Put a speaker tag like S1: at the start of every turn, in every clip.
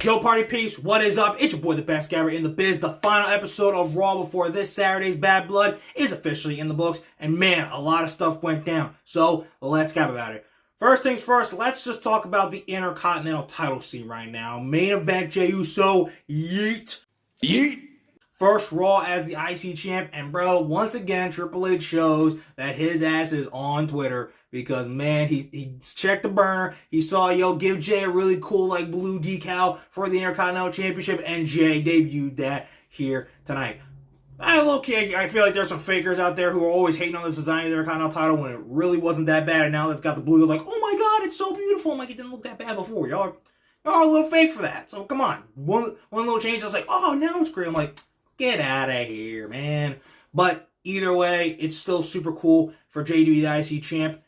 S1: Yo, party peeps, what is up? It's your boy, the best gabber in the biz. The final episode of Raw before this Saturday's Bad Blood is officially in the books. And man, a lot of stuff went down. So, let's gab about it. First things first, let's just talk about the Intercontinental title scene right now. Main event, Jey Uso, yeet. Yeet. First Raw as the IC champ. And bro, once again, Triple H shows that his ass is on Twitter. Because, man, he checked the burner. He saw, give Jay a really cool, blue decal for the Intercontinental Championship. And Jay debuted that here tonight. I feel like there's some fakers out there who are always hating on this design of the Intercontinental title when it really wasn't that bad. And now it's got the blue, they're like, oh my god, it's so beautiful. I'm like, it didn't look that bad before. Y'all are a little fake for that. So, come on. One little change, I was like, oh, now it's great. I'm like, get out of here, man. But either way, it's still super cool for Jay to be the IC champ.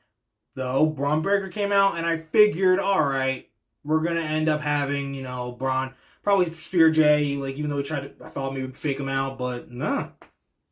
S1: Though, Braun Breaker came out, and I figured, alright, we're going to end up having, Braun probably spear Jay, even though I thought maybe fake him out, but nah.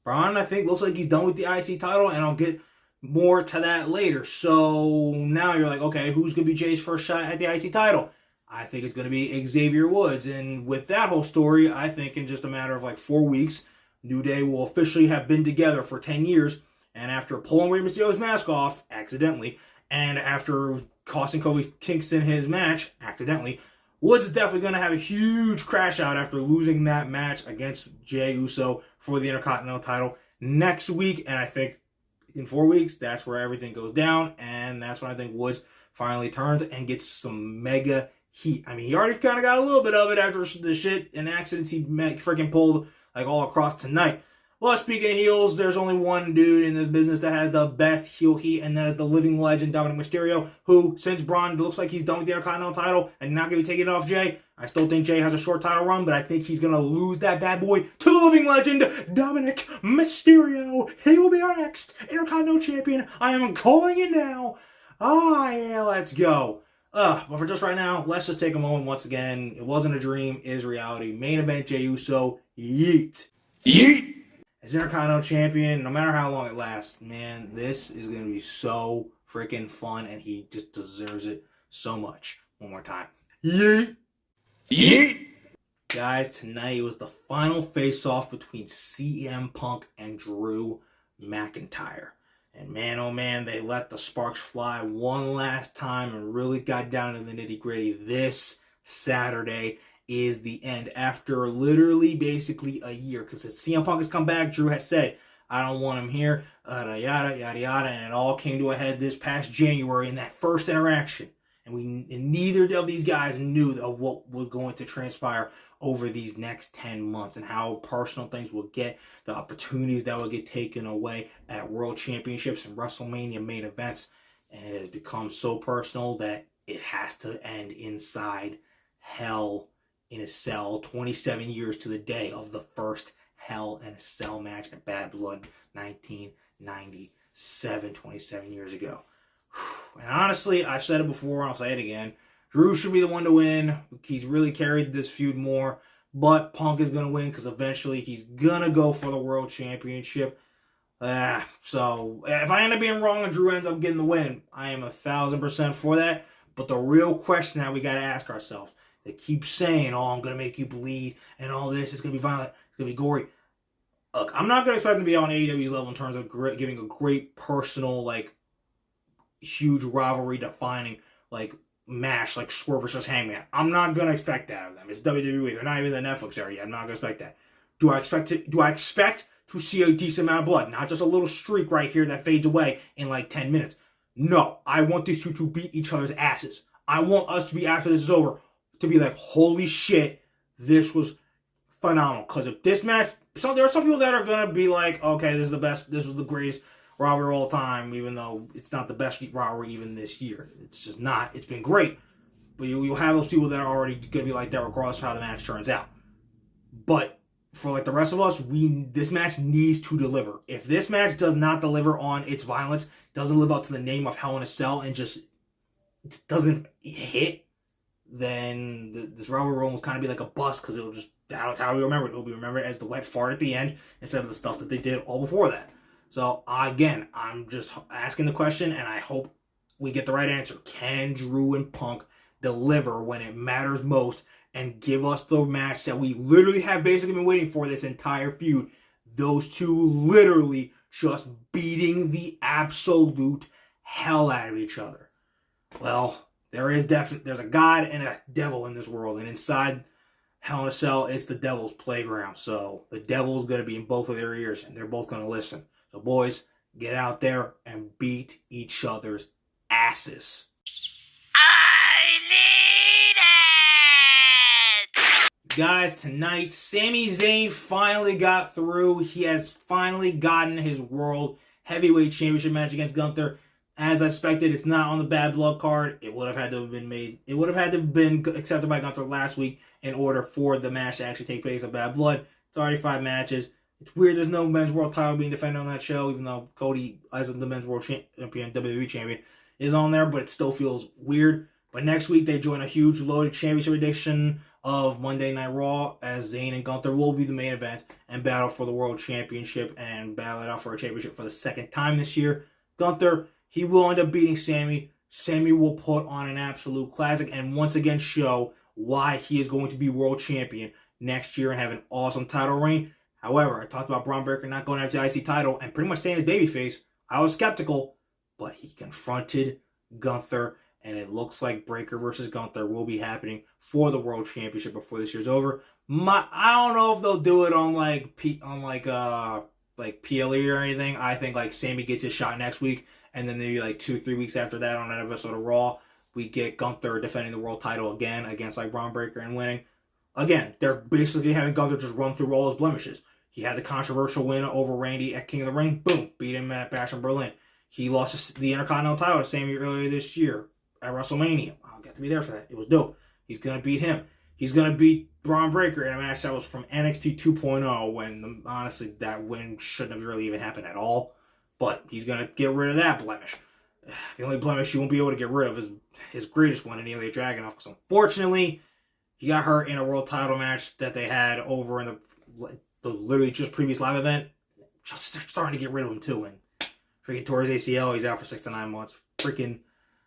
S1: Braun, I think, looks like he's done with the IC title, and I'll get more to that later. So, now you're like, okay, who's going to be Jay's first shot at the IC title? I think it's going to be Xavier Woods, and with that whole story, I think in just a matter of 4 weeks, New Day will officially have been together for 10 years, and after pulling Rey Mysterio's mask off, accidentally, and after costing Kofi Kingston his match, accidentally, Woods is definitely going to have a huge crash out after losing that match against Jey Uso for the Intercontinental title next week. And I think in 4 weeks, that's where everything goes down. And that's when I think Woods finally turns and gets some mega heat. I mean, he already kind of got a little bit of it after the shit and accidents he freaking pulled all across tonight. Well, speaking of heels, there's only one dude in this business that has the best heel heat, and that is the living legend, Dominik Mysterio, who, since Braun looks like he's done with the Intercontinental title and not going to be taking it off Jay, I still think Jay has a short title run, but I think he's going to lose that bad boy to the living legend, Dominik Mysterio. He will be our next Intercontinental champion. I am calling it now. Ah, yeah, let's go. But for just right now, let's just take a moment once again. It wasn't a dream, it is reality. Main event, Jey Uso, yeet. Yeet! As Intercontinental champion, no matter how long it lasts, man, this is going to be so freaking fun, and he just deserves it so much. One more time. Yeet! Yeet! Guys, tonight was the final face-off between CM Punk and Drew McIntyre. And man, oh man, they let the sparks fly one last time and really got down to the nitty-gritty. This Saturday is the end after literally basically a year, because CM Punk has come back. Drew has said, I don't want him here, yada yada yada, and it all came to a head this past January in that first interaction, and neither of these guys knew of what was going to transpire over these next 10 months and how personal things will get, the opportunities that will get taken away at World Championships and WrestleMania main events, and it has become so personal that it has to end inside Hell in a Cell, 27 years to the day of the first Hell in a Cell match at Bad Blood 1997, 27 years ago. And honestly, I've said it before and I'll say it again. Drew should be the one to win. He's really carried this feud more, but Punk is going to win because eventually he's going to go for the World Championship. So if I end up being wrong and Drew ends up getting the win, I am 1,000% for that. But the real question that we got to ask ourselves, they keep saying, oh, I'm going to make you bleed, and all this is going to be violent, it's going to be gory. Look, I'm not going to expect them to be on AEW's level in terms of giving a great personal, huge rivalry-defining, match, like Swerve versus Hangman. I'm not going to expect that of them. It's WWE. They're not even in the Netflix area. I'm not going to expect that. Do I expect to see a decent amount of blood? Not just a little streak right here that fades away in 10 minutes. No. I want these two to beat each other's asses. I want us to be, after this is over, to be like, holy shit, this was phenomenal. Because if this match, there are some people that are going to be like, okay, this is the best, this was the greatest rivalry of all time, even though it's not the best rivalry even this year. It's just not. It's been great. But you'll have those people that are already going to be like that regardless of how the match turns out. But for the rest of us, this match needs to deliver. If this match does not deliver on its violence, doesn't live up to the name of Hell in a Cell, and just doesn't hit, then this rivalry will almost kind of be like a bust, because it'll just, that's how we remember it. It'll be remembered as the wet fart at the end instead of the stuff that they did all before that. So again, I'm just asking the question, and I hope we get the right answer. Can Drew and Punk deliver when it matters most and give us the match that we literally have basically been waiting for this entire feud? Those two literally just beating the absolute hell out of each other. Well, there's a God and a devil in this world, and inside Hell in a Cell, it's the devil's playground. So the devil's going to be in both of their ears, and they're both going to listen. So boys, get out there and beat each other's asses. I need it! Guys, tonight, Sami Zayn finally got through. He has finally gotten his World Heavyweight Championship match against Gunther. As I expected, it's not on the Bad Blood card. It would have had to have been made. It would have had to have been accepted by Gunther last week in order for the match to actually take place of Bad Blood. It's already 5 matches. It's weird there's no men's world title being defended on that show, even though Cody, as the men's world champion, WWE champion, is on there, but it still feels weird. But next week, they join a huge loaded championship edition of Monday Night Raw, as Zayn and Gunther will be the main event and battle for the world championship and battle it out for a championship for the second time this year. Gunther, he will end up beating Sami. Sami will put on an absolute classic and once again show why he is going to be world champion next year and have an awesome title reign. However, I talked about Braun Breaker not going after the IC title and pretty much staying his babyface. I was skeptical, but he confronted Gunther, and it looks like Breaker versus Gunther will be happening for the world championship before this year's over. I don't know if they'll do it on like PLE or anything. I think like Sami gets his shot next week, and then maybe like 2-3 weeks after that on an episode of Raw, we get Gunther defending the world title again against like Braun Breaker and winning. Again, they're basically having Gunther just run through all his blemishes. He had the controversial win over Randy at King of the Ring. Boom. Beat him at Bash in Berlin. He lost the Intercontinental title to Sami earlier this year at WrestleMania. I'll get to be there for that. It was dope. He's going to beat him. He's going to beat Braun Breaker in a match that was from NXT 2.0 when, honestly, that win shouldn't have really even happened at all. But he's going to get rid of that blemish. The only blemish he won't be able to get rid of is his greatest one in Ilya Dragunov. Because unfortunately, he got hurt in a world title match that they had over in the literally just previous live event. Just they're starting to get rid of him too. And freaking tore his ACL. He's out for 6 to 9 months. Freaking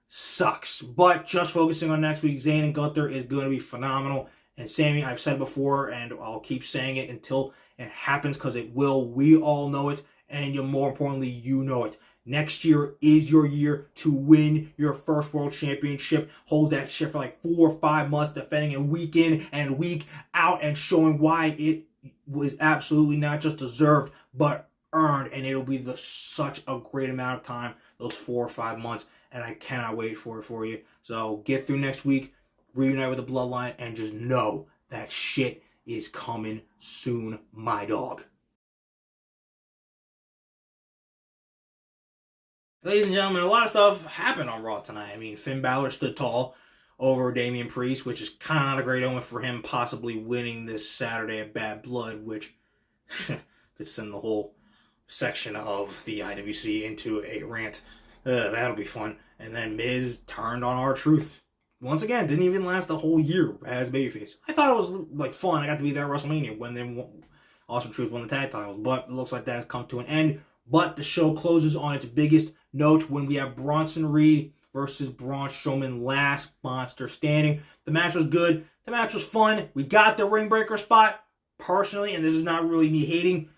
S1: sucks. But just focusing on next week, Zayn and Gunther is going to be phenomenal. And Sami, I've said before, and I'll keep saying it until it happens because it will. We all know it. And more importantly, you know it. Next year is your year to win your first world championship. Hold that shit for like 4 or 5 months, defending it week in and week out and showing why it was absolutely not just deserved, but earned. And it'll be such a great amount of time, those 4 or 5 months. And I cannot wait for it for you. So get through next week, reunite with the Bloodline, and just know that shit is coming soon, my dog. Ladies and gentlemen, a lot of stuff happened on Raw tonight. I mean, Finn Balor stood tall over Damian Priest, which is kind of not a great omen for him possibly winning this Saturday at Bad Blood, which could send the whole section of the IWC into a rant. That'll be fun. And then Miz turned on R-Truth. Once again, didn't even last the whole year as babyface. I thought it was like fun. I got to be there at WrestleMania when Awesome Truth won the tag titles, but it looks like that has come to an end. But the show closes on its biggest note when we have Bronson Reed versus Braun Strowman, last monster standing. The match was good. The match was fun. We got the ring breaker spot. Personally, and this is not really me hating,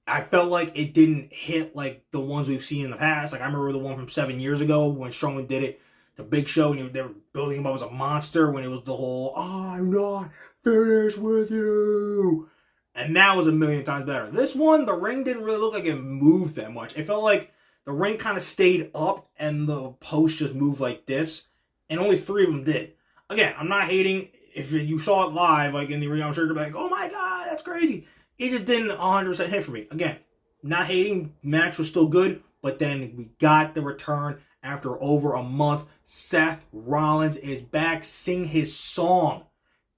S1: I felt like it didn't hit like the ones we've seen in the past. Like I remember the one from 7 years ago when Strowman did it, the Big Show, and they were building him up as a monster when it was the whole, I'm not finished with you. And that was a million times better. This one, the ring didn't really look like it moved that much. It felt like the ring kind of stayed up and the post just moved like this. And only 3 of them did. Again, I'm not hating. If you saw it live, like in the arena, I'm sure you'd be like, oh my God, that's crazy. It just didn't 100% hit for me. Again, not hating. Match was still good. But then we got the return after over a month. Seth Rollins is back. Sing his song.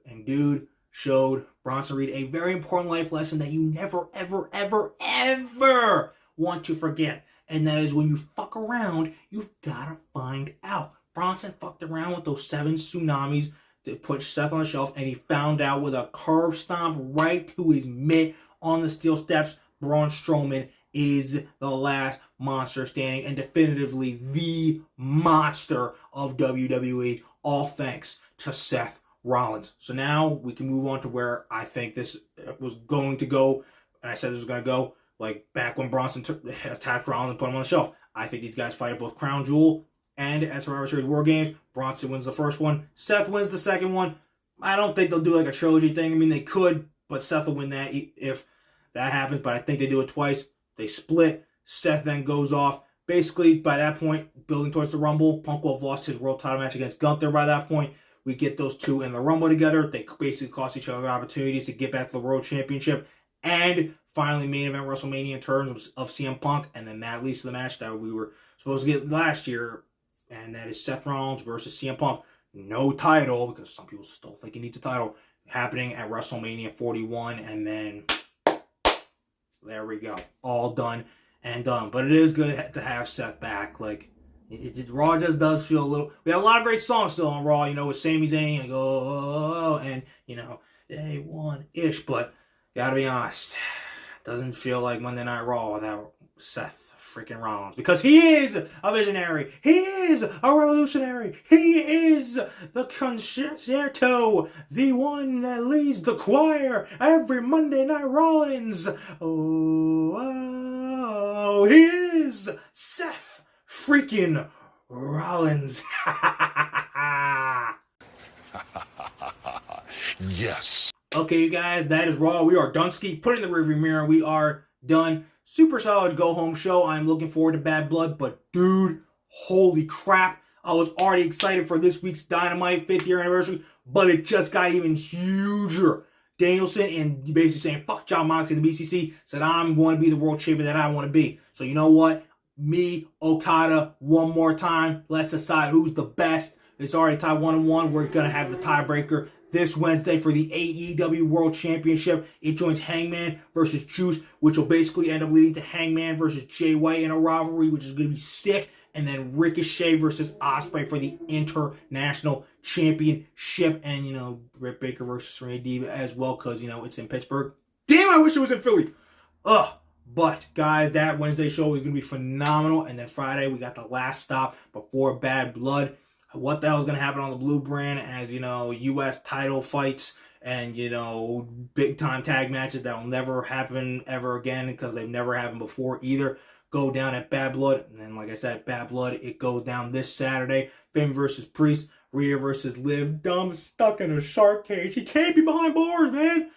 S1: And dude showed Bronson Reed a very important life lesson that you never, ever, ever, ever want to forget. And that is when you fuck around, you've got to find out. Bronson fucked around with those 7 tsunamis to put Seth on the shelf, and he found out with a curb stomp right to his mitt on the steel steps, Braun Strowman is the last monster standing and definitively the monster of WWE, all thanks to Seth Rollins. So now we can move on to where I think this was going to go, and I said this was going to go, like back when Bronson attacked Rollins and put him on the shelf. I think these guys fight at both Crown Jewel and at Survivor Series War Games. Bronson wins the first one. Seth wins the second one. I don't think they'll do like a trilogy thing. I mean, they could, but Seth will win that if that happens. But I think they do it twice. They split. Seth then goes off. Basically, by that point, building towards the Rumble, Punk will have lost his world title match against Gunther by that point. We get those two in the Rumble together. They basically cost each other opportunities to get back to the World Championship. And finally, main event WrestleMania in terms of CM Punk. And then that leads to the match that we were supposed to get last year. And that is Seth Rollins versus CM Punk. No title, because some people still think he needs a title, happening at WrestleMania 41. And then there we go. All done and done. But it is good to have Seth back. Like, Raw just does feel a little... We have a lot of great songs still on Raw, with Sami Zayn and go, and, day one-ish. But, gotta be honest, doesn't feel like Monday Night Raw without Seth freaking Rollins. Because he is a visionary. He is a revolutionary. He is the concerto. The one that leads the choir every Monday Night Rollins. Oh, he is Seth freaking Rollins.
S2: Yes.
S1: Okay, you guys, that is Raw. We are done. Put it in the rearview mirror. We are done. Super solid go-home show. I'm looking forward to Bad Blood, but dude, holy crap. I was already excited for this week's Dynamite 5th year anniversary, but it just got even huger. Danielson and basically saying, fuck John Moxley and the BCC, said, I'm going to be the world champion that I want to be. So you know what? Me, Okada, one more time. Let's decide who's the best. It's already tied 1-1. We're going to have the tiebreaker this Wednesday for the AEW World Championship. It joins Hangman versus Juice, which will basically end up leading to Hangman versus Jay White in a rivalry, which is going to be sick. And then Ricochet versus Ospreay for the International Championship. And, Britt Baker versus Serena Deeb as well, because, it's in Pittsburgh. Damn, I wish it was in Philly. Ugh. But, guys, that Wednesday show is going to be phenomenal. And then Friday, we got the last stop before Bad Blood. What the hell is going to happen on the Blue Brand as, U.S. title fights and, big-time tag matches that will never happen ever again because they've never happened before either. Go down at Bad Blood. And then, like I said, Bad Blood, it goes down this Saturday. Finn versus Priest. Rhea versus Liv. Dumb stuck in a shark cage. He can't be behind bars, man.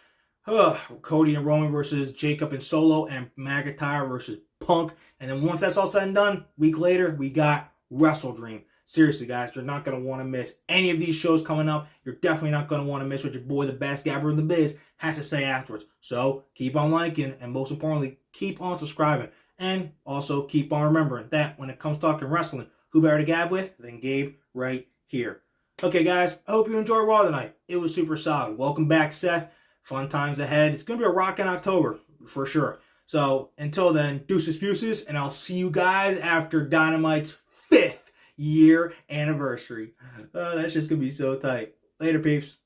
S1: Cody and Roman versus Jacob and Solo, and McIntyre versus Punk. And then once that's all said and done, a week later, we got Wrestle Dream. Seriously, guys, you're not going to want to miss any of these shows coming up. You're definitely not going to want to miss what your boy, the best gabber in the biz, has to say afterwards. So keep on liking, and most importantly, keep on subscribing. And also keep on remembering that when it comes to talking wrestling, who better to gab with than Gabe right here. Okay, guys, I hope you enjoyed Raw tonight. It was super solid. Welcome back, Seth. Fun times ahead. It's going to be a rockin' October, for sure. So, until then, deuces fuses, and I'll see you guys after Dynamite's 5th year anniversary. That's just going to be so tight. Later, peeps.